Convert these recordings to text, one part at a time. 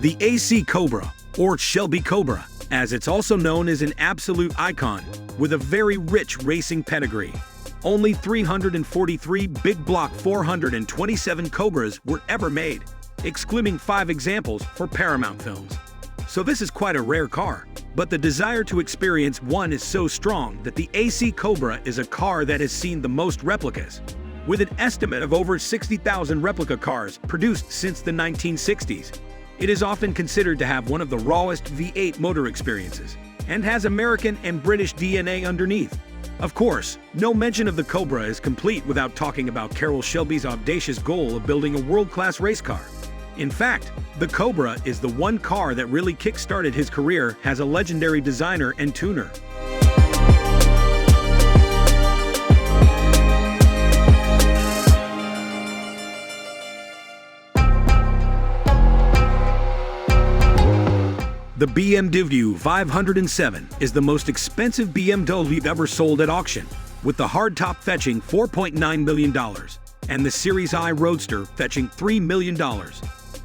The AC Cobra, or Shelby Cobra, as it's also known, is an absolute icon with a very rich racing pedigree. Only 343 big block 427 Cobras were ever made, excluding 5 examples for Paramount Films. So this is quite a rare car, but the desire to experience one is so strong that the AC Cobra is a car that has seen the most replicas, with an estimate of over 60,000 replica cars produced since the 1960s. It is often considered to have one of the rawest V8 motor experiences, and has American and British DNA underneath. Of course, no mention of the Cobra is complete without talking about Carroll Shelby's audacious goal of building a world-class race car. In fact, the Cobra is the one car that really kick-started his career as a legendary designer and tuner. The BMW 507 is the most expensive BMW ever sold at auction, with the hardtop fetching $4.9 million and the Series I Roadster fetching $3 million.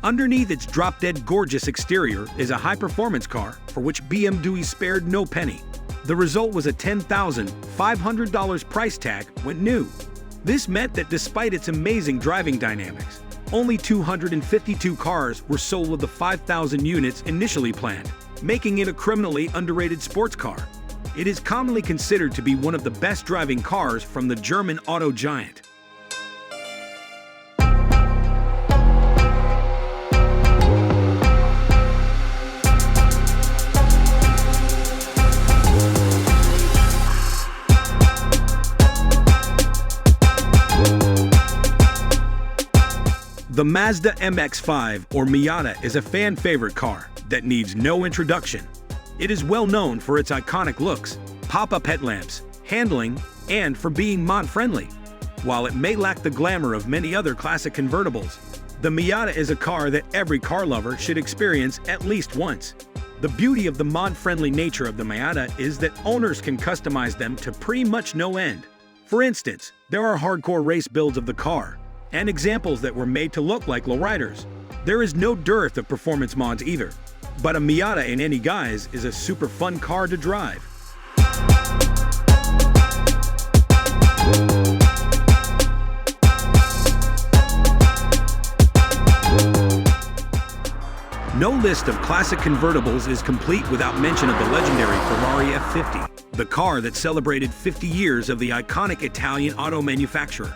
Underneath its drop-dead gorgeous exterior is a high-performance car for which BMW spared no penny. The result was a $10,500 price tag when new. This meant that despite its amazing driving dynamics, only 252 cars were sold of the 5,000 units initially planned, making it a criminally underrated sports car. It is commonly considered to be one of the best driving cars from the German auto giant. The Mazda MX-5 or Miata is a fan-favorite car that needs no introduction. It is well known for its iconic looks, pop-up headlamps, handling, and for being mod-friendly. While it may lack the glamour of many other classic convertibles, the Miata is a car that every car lover should experience at least once. The beauty of the mod-friendly nature of the Miata is that owners can customize them to pretty much no end. For instance, there are hardcore race builds of the car, and examples that were made to look like lowriders. There is no dearth of performance mods either, but a Miata in any guise is a super fun car to drive. No list of classic convertibles is complete without mention of the legendary Ferrari F50, the car that celebrated 50 years of the iconic Italian auto manufacturer.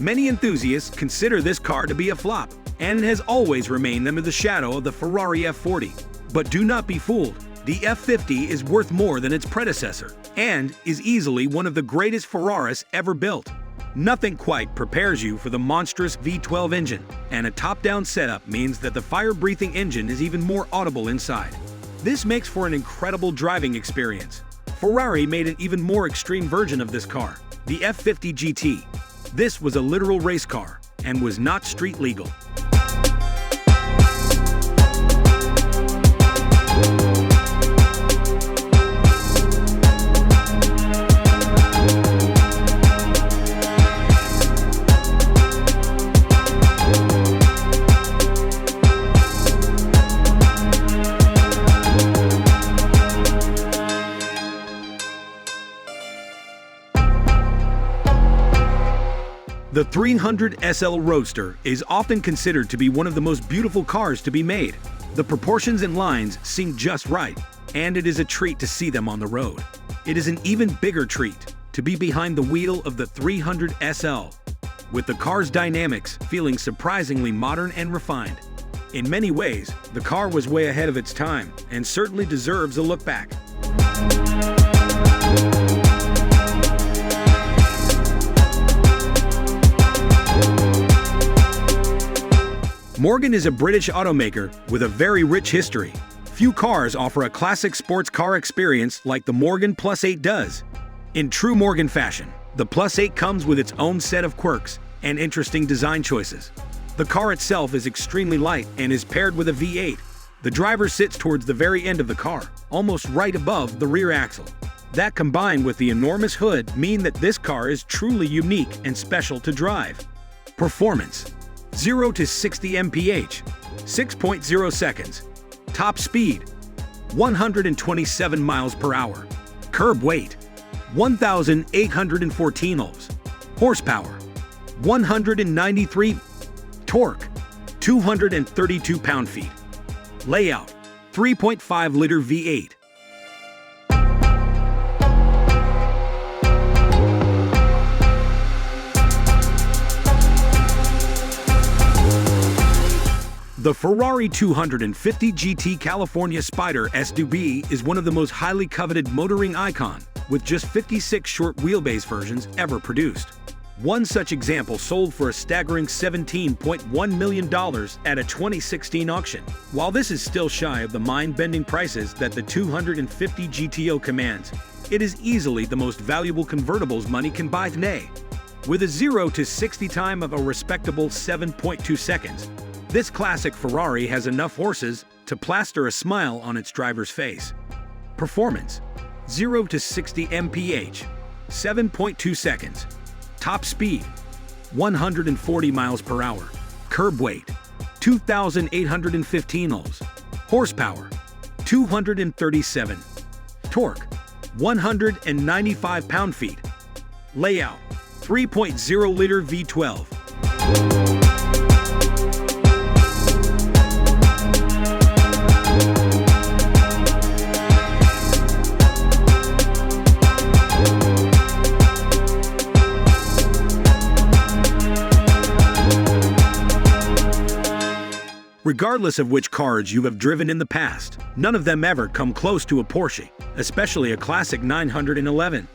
Many enthusiasts consider this car to be a flop, and it has always remained under the shadow of the Ferrari F40. But do not be fooled, the F50 is worth more than its predecessor, and is easily one of the greatest Ferraris ever built. Nothing quite prepares you for the monstrous V12 engine, and a top-down setup means that the fire-breathing engine is even more audible inside. This makes for an incredible driving experience. Ferrari made an even more extreme version of this car, the F50 GT. This was a literal race car, and was not street legal. The 300 SL Roadster is often considered to be one of the most beautiful cars to be made. The proportions and lines seem just right, and it is a treat to see them on the road. It is an even bigger treat to be behind the wheel of the 300 SL, with the car's dynamics feeling surprisingly modern and refined. In many ways, the car was way ahead of its time and certainly deserves a look back. Morgan is a British automaker with a very rich history. Few cars offer a classic sports car experience like the Morgan Plus 8 does. In true Morgan fashion, the Plus 8 comes with its own set of quirks and interesting design choices. The car itself is extremely light and is paired with a V8. The driver sits towards the very end of the car, almost right above the rear axle. That combined with the enormous hood mean that this car is truly unique and special to drive. Performance: 0 to 60 mph, 6.0 seconds. Top speed, 127 miles per hour. Curb weight, 1,814 ohms. Horsepower, 193. Torque, 232 pound-feet. Layout, 3.5-liter V8. The Ferrari 250 GT California Spider SUV is one of the most highly coveted motoring icon, with just 56 short wheelbase versions ever produced. One such example sold for a staggering $17.1 million at a 2016 auction. While this is still shy of the mind-bending prices that the 250 GTO commands, it is easily the most valuable convertibles money can buy today. With a 0 to 60 time of a respectable 7.2 seconds, this classic Ferrari has enough horses to plaster a smile on its driver's face. Performance: 0 to 60 mph, 7.2 seconds. Top speed: 140 miles per hour. Curb weight: 2,815 ohms. Horsepower: 237. Torque: 195 pound-feet. Layout: 3.0-liter V12. Regardless of which cars you have driven in the past, none of them ever come close to a Porsche, especially a classic 911.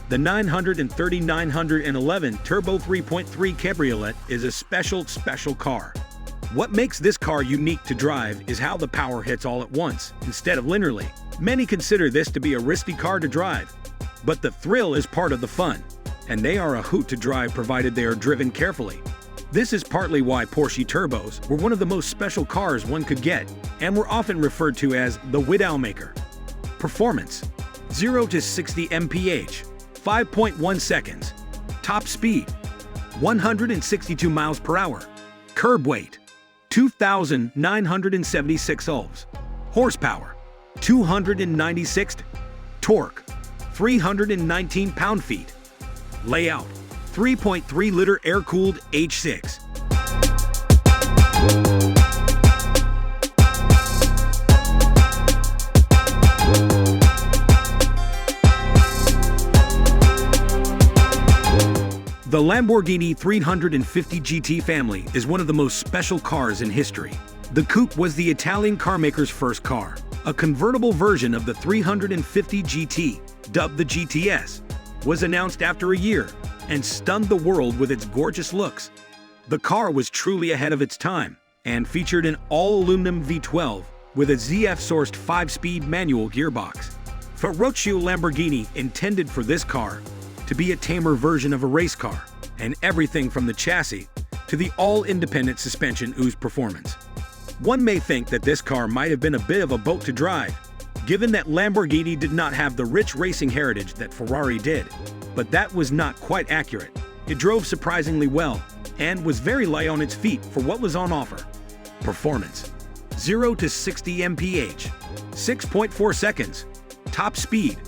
The 911 Turbo 3.3 Cabriolet is a special car. What makes this car unique to drive is how the power hits all at once, instead of linearly. Many consider this to be a risky car to drive, but the thrill is part of the fun, and they are a hoot to drive provided they are driven carefully. This is partly why Porsche Turbos were one of the most special cars one could get, and were often referred to as the Widow Maker. Performance: 0 to 60 mph, 5.1 seconds. Top speed: 162 miles per hour. Curb weight: 2,976 ohms. Horsepower: 296. Torque: 319 pound-feet. Layout: 3.3-liter air-cooled H6. The Lamborghini 350 GT family is one of the most special cars in history. The coupe was the Italian carmaker's first car, a convertible version of the 350 GT, dubbed the GTS, was announced after a year and stunned the world with its gorgeous looks. The car was truly ahead of its time and featured an all-aluminum V12 with a ZF-sourced 5-speed manual gearbox. Ferruccio Lamborghini intended for this car to be a tamer version of a race car, and everything from the chassis to the all-independent suspension oozed performance. One may think that this car might have been a bit of a boat to drive, given that Lamborghini did not have the rich racing heritage that Ferrari did. But that was not quite accurate. It drove surprisingly well and was very light on its feet for what was on offer. Performance: 0 to 60 mph, 6.4 seconds. Top speed: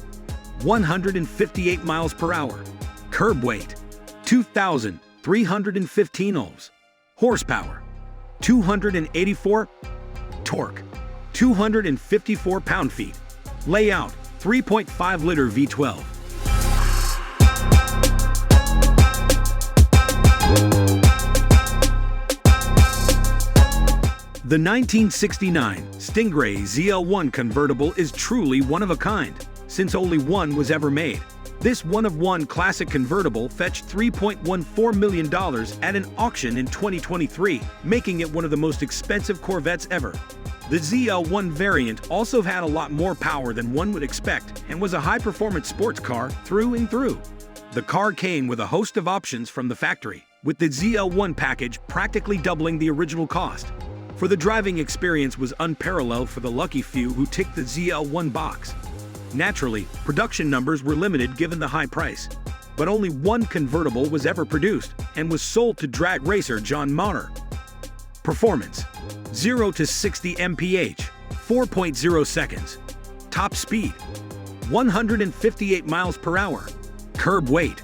158 miles per hour. Curb weight: 2,315 ohms. Horsepower: 284. Torque: 254 pound-feet. Layout: 3.5-liter V12. The 1969 Stingray ZL1 convertible is truly one of a kind, since only one was ever made. This one-of-one classic convertible fetched $3.14 million at an auction in 2023, making it one of the most expensive Corvettes ever. The ZL1 variant also had a lot more power than one would expect and was a high-performance sports car through and through. The car came with a host of options from the factory, with the ZL1 package practically doubling the original cost. For the driving experience was unparalleled for the lucky few who ticked the ZL1 box. Naturally, production numbers were limited given the high price, but only one convertible was ever produced and was sold to drag racer John Mater. Performance: 0 to 60 mph, 4.0 seconds. Top speed, 158 miles per hour. Curb weight,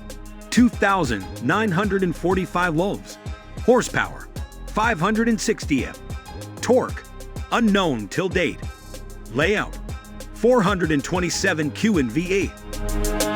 2,945 loaves. Horsepower, 560 F. Torque, unknown till date. Layout, 427 Q in V8.